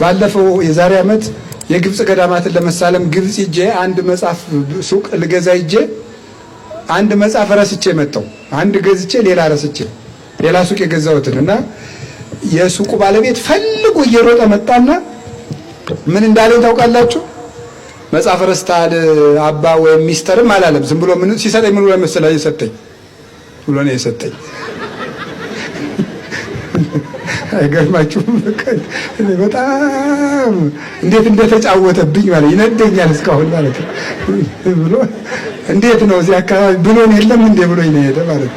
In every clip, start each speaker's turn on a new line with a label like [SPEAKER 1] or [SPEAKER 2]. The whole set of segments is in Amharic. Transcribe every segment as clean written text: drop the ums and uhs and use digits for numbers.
[SPEAKER 1] ባለፈው የዛሬ ዓመት የግብጽ ገዳማትን ለመሳለም ግብጽ ሂጄ አንድ መጽሐፍ ሱቅ ልገዛ ሂጄ አንድ መጽሐፍ ረስቼ መጣሁ። አንድ ገዝቼ ሌላ ረስቼ ሌላ ሱቅ የገዛሁትን እና የሱቁ ባለቤት ፈልጎ እየሮጠ መጣና ምን እንዳለኝ ታውቃላችሁ? መጽሐፍ ረስታል አባ ወይም ሚስተርም አላለም። ዝም ብሎ ምን ሲሰጠኝ ምን ብሎ መሰለኝ የሰጠኝ ብሎ ነው የሰጠኝ። አይገርማችሁም? በጣም እንዴት እንደተጫወተብኝ ማለት ይነደኛል እስካሁን ማለት ብሎ እንዴት ነው እዚህ አካባቢ ብሎን የለም እንዴ ብሎ ይሄደ ማለት።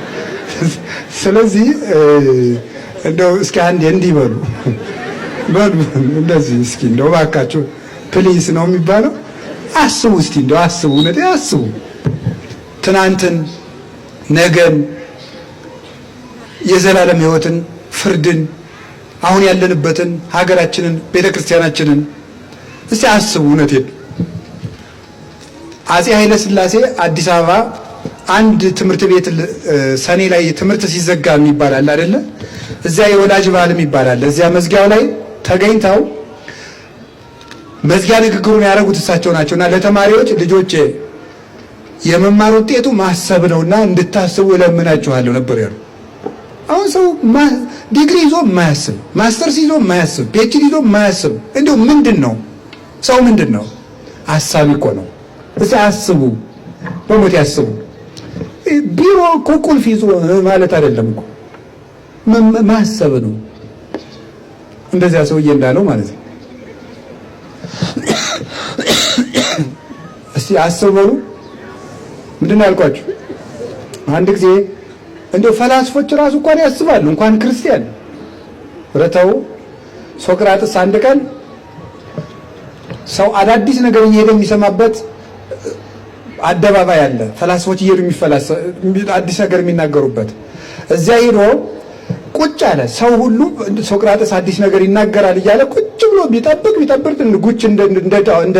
[SPEAKER 1] ስለዚህ እንደው እስኪ አንዴ እንዲህ በሉ እንደዚህ እስኪ እንደው እባካችሁ ፕሊስ ነው የሚባለው። አስቡ እስቲ እንደው አስቡ፣ እውነት አስቡ። ትናንትን፣ ነገን፣ የዘላለም ሕይወትን፣ ፍርድን፣ አሁን ያለንበትን ሀገራችንን፣ ቤተክርስቲያናችንን እስቲ አስቡ። እውነቴን አፄ ኃይለ ሥላሴ አዲስ አበባ አንድ ትምህርት ቤት ሰኔ ላይ ትምህርት ሲዘጋ የሚባላል አይደለ? እዚያ የወላጅ በዓልም ይባላል። እዚያ መዝጊያው ላይ ተገኝተው መዝጊያ ንግግሩን ያደረጉት እሳቸው ናቸውና ለተማሪዎች ልጆች የመማር ውጤቱ ማሰብ ነውና እንድታስቡ እለምናችኋለሁ ነበር ያሉ። አሁን ሰው ዲግሪ ይዞ የማያስብ ማስተርስ ይዞ የማያስብ ፒኤችዲ ይዞ የማያስብ እንደው ምንድን ነው ሰው? ምንድን ነው? አሳቢ እኮ ነው። እስኪ አስቡ፣ በሞት ያስቡ። ቢሮ እኮ ቁልፍ ይዞ ማለት አይደለም እኮ ማሰብ ነው። እንደዚያ ሰውዬ እንዳለው ማለት ነው። እስቲ አስቡ። ምንድን ነው ያልኳችሁ? አንድ ጊዜ እንደው ፈላስፎች ራሱ እንኳን ያስባሉ፣ እንኳን ክርስቲያን ረተው። ሶቅራጥስ አንድ ቀን ሰው አዳዲስ ነገር እየሄደ የሚሰማበት አደባባይ አለ፣ ፈላስፎች እየሄዱ አዲስ ነገር የሚናገሩበት። እዚያ ሄዶ ቁጭ አለ። ሰው ሁሉ ሶቅራጥስ አዲስ ነገር ይናገራል እያለ ቁጭ ብሎ ቢጠብቅ ጉች እንደ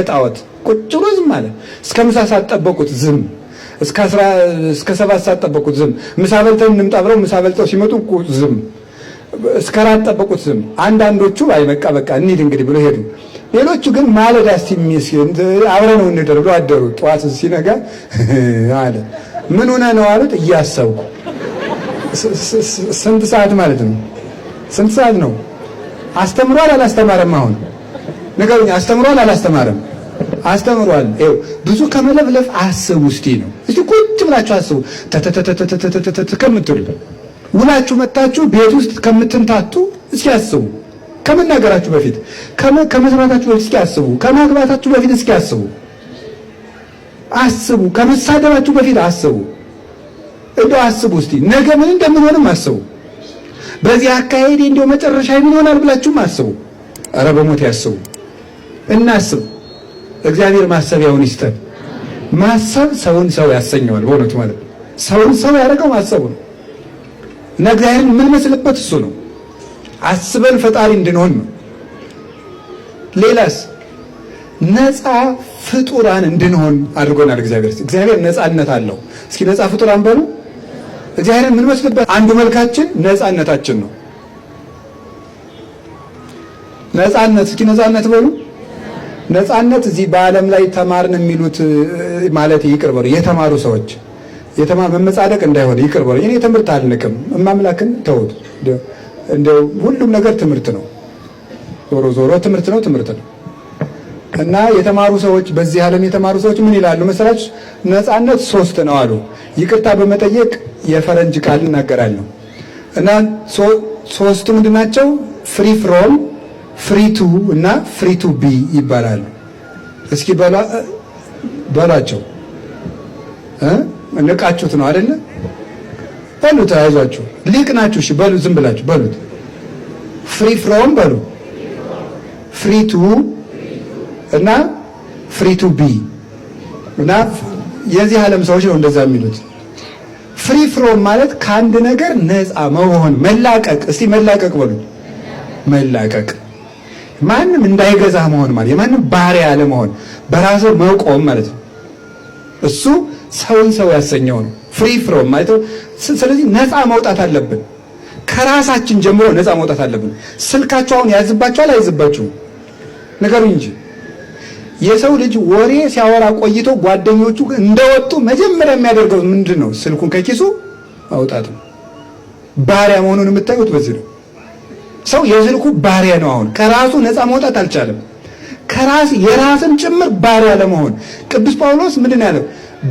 [SPEAKER 1] ጣዖት ቁጭ ብሎ ዝም አለ። እስከ ምሳ ሰዓት ጠበቁት፣ ዝም። እስከ 7 ሰዓት ጠበቁት፣ ዝም። ምሳ በልተን እንምጣ ብለው ምሳ በልተው ሲመጡ ዝም። እስከ 4 ጠበቁት፣ ዝም። አንዳንዶቹ አይ በቃ እንሂድ እንግዲህ ብሎ ሄዱ። ሌሎቹ ግን ማለዳ እስቲ አብረን ነው እንደር ብሎ አደሩ። ጠዋት ሲነጋ አለ ምን ሆነ ነው አሉት። እያሰብኩ። ስንት ሰዓት ማለት ነው? ስንት ሰዓት ነው? አስተምሯል አላስተማረም? አሁን ንገሩኝ። አስተምሯል አላስተማረም? አስተምሯል። ይኸው ብዙ ከመለፍለፍ አስቡ እስቲ ነው። እስቲ ቁጭ ብላችሁ አስቡ። ከምትሉ ውላችሁ መጣችሁ ቤት ውስጥ ከምትንታቱ እስኪ አስቡ። ከመናገራችሁ በፊት ከመስራታችሁ በፊት እስኪ አስቡ። ከማግባታችሁ በፊት እስኪ አስቡ። አስቡ። ከመሳደባችሁ በፊት አስቡ። እንደው አስቡ እስቲ ነገ ምን እንደምንሆንም አስቡ። በዚህ አካሄድ እንደው መጨረሻ ምን ይሆናል ብላችሁም አስቡ። ኧረ በሞት ያስቡ። እናስብ። እግዚአብሔር ማሰቢያውን ይስጠን። ማሰብ ሰውን ሰው ያሰኘዋል። በእውነቱ ማለት ሰውን ሰው ያደረገው ማሰቡ ነው እና እግዚአብሔርን ምን መስልበት እሱ ነው። አስበን ፈጣሪ እንድንሆን ነው። ሌላስ ነፃ ፍጡራን እንድንሆን አድርጎናል እግዚአብሔር። እግዚአብሔር ነፃነት አለው። እስኪ ነፃ ፍጡራን በሉ። እግዚአብሔርን ምን መስልበት አንዱ መልካችን ነፃነታችን ነው። ነፃነት፣ እስኪ ነፃነት በሉ። ነፃነት እዚህ በዓለም ላይ ተማርን የሚሉት ማለት ይቅር በሉ። የተማሩ ሰዎች መመጻደቅ እንዳይሆን ይቅር በሉ። እኔ ትምህርት አልንቅም፣ እማምላክን ተውት። እንደው ሁሉም ነገር ትምህርት ነው። ዞሮ ትምህርት ነው። እና የተማሩ ሰዎች በዚህ ዓለም የተማሩ ሰዎች ምን ይላሉ መሰላችሁ? ነፃነት 3 ነው አሉ። ይቅርታ በመጠየቅ የፈረንጅ ቃል እናገራለሁ። እና 3ቱ ምንድናቸው? ፍሪ ፍሮም፣ ፍሪ ቱ እና ፍሪ ቱ ቢ ይባላሉ። እስኪ በሏቸው። ንቃችሁት ነው አይደለ? በሉት፣ አይዟችሁ፣ ሊቅ ናችሁ። እሺ በሉ፣ ዝም ብላችሁ በሉት። ፍሪ ፍሮም በሉ፣ ፍሪ ቱ እና ፍሪ ቱ ቢ። እና የዚህ ዓለም ሰዎች ነው እንደዛ የሚሉት። ፍሪ ፍሮም ማለት ከአንድ ነገር ነፃ መሆን፣ መላቀቅ። እስቲ መላቀቅ በሉ። መላቀቅ ማንም እንዳይገዛ መሆን ማለት የማንም ባሪያ አለመሆን፣ በራስህ መቆም ማለት ነው። እሱ ሰውን ሰው ያሰኘው ነው ፍሪ ፍሮም ማለት ነው። ስለዚህ ነፃ መውጣት አለብን። ከራሳችን ጀምሮ ነፃ መውጣት አለብን። ስልካችሁ አሁን ያዝባችኋል አይዝባችሁም? ንገሩኝ እንጂ የሰው ልጅ ወሬ ሲያወራ ቆይቶ ጓደኞቹ እንደወጡ መጀመሪያ የሚያደርገው ምንድን ነው? ስልኩን ከኪሱ ማውጣት ነው። ባሪያ መሆኑን የምታዩት በዚህ ነው። ሰው የስልኩ ባሪያ ነው። አሁን ከራሱ ነፃ መውጣት አልቻለም። የራስን ጭምር ባሪያ ለመሆን ቅዱስ ጳውሎስ ምንድን ነው ያለው?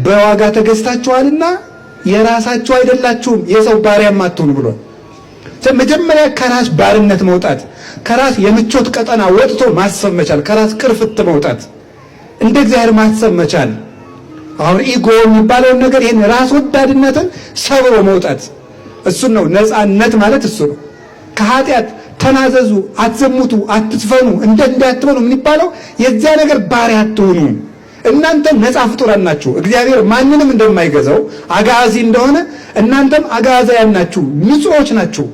[SPEAKER 1] በዋጋ ተገዝታችኋልና የራሳችሁ አይደላችሁም፣ የሰው ባሪያም አትሁኑ ብሏል። መጀመሪያ ከራስ ባርነት መውጣት፣ ከራስ የምቾት ቀጠና ወጥቶ ማሰብ መቻል፣ ከራስ ቅርፍት መውጣት፣ እንደ እግዚአብሔር ማሰብ መቻል። አሁን ኢጎ የሚባለውን ነገር ይሄን ራስ ወዳድነትን ሰብሮ መውጣት፣ እሱን ነው ነፃነት ማለት እሱ ነው። ከኃጢአት ተናዘዙ፣ አትዘሙቱ፣ አትትፈኑ፣ እንዳትበሉ የሚባለው የዚያ ነገር ባሪያ አትሁኑ። እናንተ ነፃ ፍጡራን ናችሁ። እግዚአብሔር ማንንም እንደማይገዛው አጋዚ እንደሆነ እናንተም አጋዛያን ናችሁ፣ ንጹሖች ናችሁ።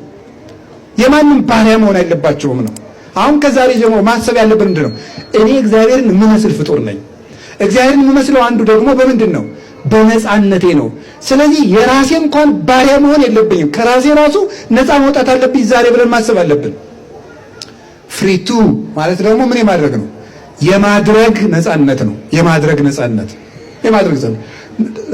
[SPEAKER 1] የማንም ባሪያ መሆን አይገባችሁም ነው። አሁን ከዛሬ ጀምሮ ማሰብ ያለብን ምንድን ነው? እኔ እግዚአብሔርን የምመስል ፍጡር ነኝ። እግዚአብሔርን የምመስለው አንዱ ደግሞ በምንድን ነው? በነፃነቴ ነው። ስለዚህ የራሴ እንኳን ባሪያ መሆን የለብኝም። ከራሴ ራሱ ነፃ መውጣት አለብኝ ዛሬ ብለን ማሰብ አለብን። ፍሪቱ ማለት ደግሞ ምን የማድረግ ነው? የማድረግ ነፃነት ነው። የማድረግ ነፃነት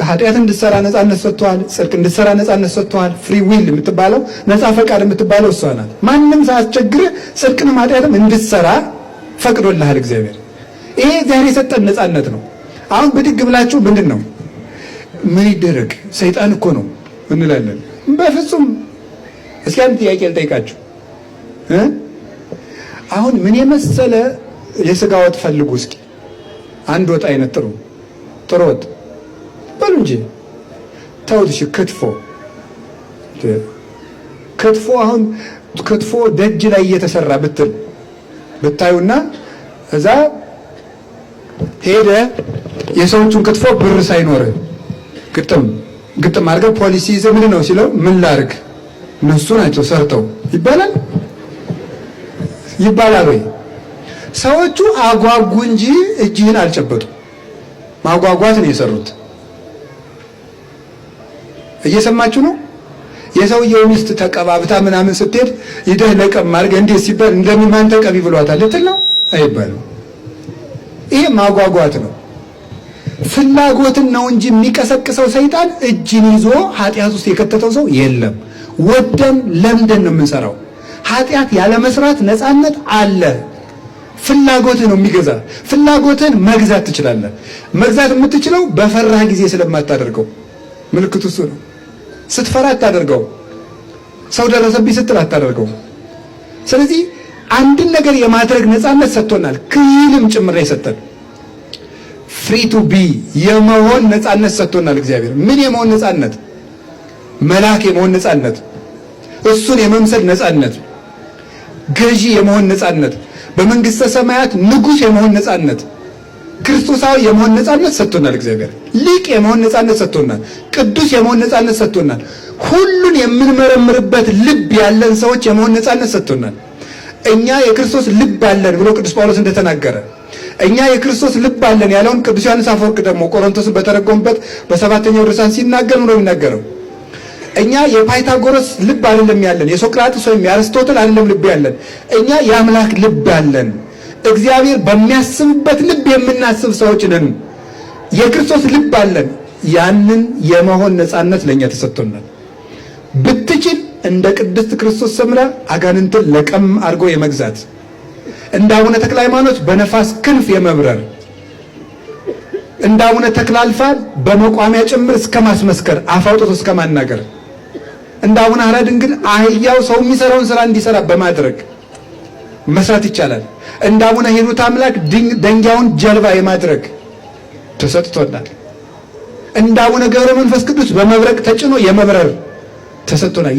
[SPEAKER 1] ኃጢአት እንድትሰራ ነፃነት ሰጥቷል። ጽድቅ እንድትሰራ ነፃነት ሰጥቷል። ፍሪ ዊል የምትባለው ነፃ ፈቃድ የምትባለው እሷ ናት። ማንም ሳያስቸግርህ ጽድቅንም ኃጢአትም እንድትሰራ ፈቅዶልሃል እግዚአብሔር። ይሄ እግዚአብሔር የሰጠን ነፃነት ነው። አሁን ብድግ ብላችሁ ምንድን ነው ምን ይደረግ ሰይጣን እኮ ነው እንላለን። በፍጹም። እስኪ አንድ ጥያቄ ልጠይቃችሁ። አሁን ምን የመሰለ የስጋ ወጥ ፈልጉ እስኪ። አንድ ወጥ አይነት ጥሩ ወጥ በሉ እንጂ ተውት። እሺ ክትፎ አሁን ክትፎ ደጅ ላይ እየተሰራ ብታዩና እዛ ሄደ የሰዎቹን ክትፎ ብር ሳይኖር ግጥም አድርገው ፖሊሲ ይዘህ ምንድን ነው ሲለው ምን ላድርግ እነሱ ናቸው ሰርተው ይባላል ወይ? ሰዎቹ አጓጉ እንጂ እጅህን አልጨበጡም። ማጓጓት ነው የሰሩት። እየሰማችሁ ነው? የሰውየው ሚስት ተቀባብታ ምናምን ስትሄድ ይደህ ለቀም አድርገህ እንዴት ሲባል እንደምን ማን ተቀቢ ብሏታል ልትል ነው? አይባልም። ይሄ ማጓጓት ነው። ፍላጎትን ነው እንጂ የሚቀሰቅሰው ሰይጣን እጅን ይዞ ኃጢአት ውስጥ የከተተው ሰው የለም። ወደን ለምደን ነው የምንሰራው። ኃጢአት ያለ መስራት ነፃነት አለ። ፍላጎትህ ነው የሚገዛ። ፍላጎትን መግዛት ትችላለህ። መግዛት የምትችለው በፈራህ ጊዜ ስለማታደርገው። ምልክቱ እሱ ነው። ስትፈራ አታደርገው። ሰው ደረሰብኝ ስትል አታደርገው። ስለዚህ አንድን ነገር የማድረግ ነፃነት ሰጥቶናል። ክሂልም ጭምር የሰጠን ፍሪ ቱ ቢ የመሆን ነፃነት ሰጥቶናል እግዚአብሔር። ምን የመሆን ነፃነት? መልአክ የመሆን ነፃነት፣ እሱን የመምሰል ነፃነት፣ ገዢ የመሆን ነፃነት፣ በመንግስተ ሰማያት ንጉሥ የመሆን ነፃነት፣ ክርስቶሳዊ የመሆን ነፃነት ሰጥቶናል እግዚአብሔር። ሊቅ የመሆን ነፃነት ሰጥቶናል። ቅዱስ የመሆን ነፃነት ሰጥቶናል። ሁሉን የምንመረምርበት ልብ ያለን ሰዎች የመሆን ነፃነት ሰጥቶናል። እኛ የክርስቶስ ልብ አለን ብሎ ቅዱስ ጳውሎስ እንደተናገረ እኛ የክርስቶስ ልብ አለን ያለውን ቅዱስ ዮሐንስ አፈወርቅ ደግሞ ቆሮንቶስን በተረጎመበት በሰባተኛው ድርሳን ሲናገር ነው የሚናገረው። እኛ የፓይታጎረስ ልብ አይደለም ያለን፣ የሶቅራጥስ ወይም የአርስቶትል አይደለም ልብ ያለን። እኛ የአምላክ ልብ አለን። እግዚአብሔር በሚያስብበት ልብ የምናስብ ሰዎች ነን። የክርስቶስ ልብ አለን። ያንን የመሆን ነፃነት ለእኛ ተሰጥቶናል። ብትችል እንደ ቅድስት ክርስቶስ ሰምራ አጋንንትን ለቀም አድርጎ የመግዛት፣ እንደ አቡነ ተክለ ሃይማኖት በነፋስ ክንፍ የመብረር፣ እንደ አቡነ ተክለ አልፋ በመቋሚያ ጭምር እስከ ማስመስከር፣ አፍ አውጥቶ እስከ ማናገር፣ እንደ አቡነ ሐራ ድንግል አህያው ሰው የሚሰራውን ስራ እንዲሰራ በማድረግ መስራት ይቻላል። እንደ አቡነ ሂሩት አምላክ ደንጊያውን ጀልባ የማድረግ ተሰጥቶናል። እንደ አቡነ ገብረ መንፈስ ቅዱስ በመብረቅ ተጭኖ የመብረር ተሰጥቶናል።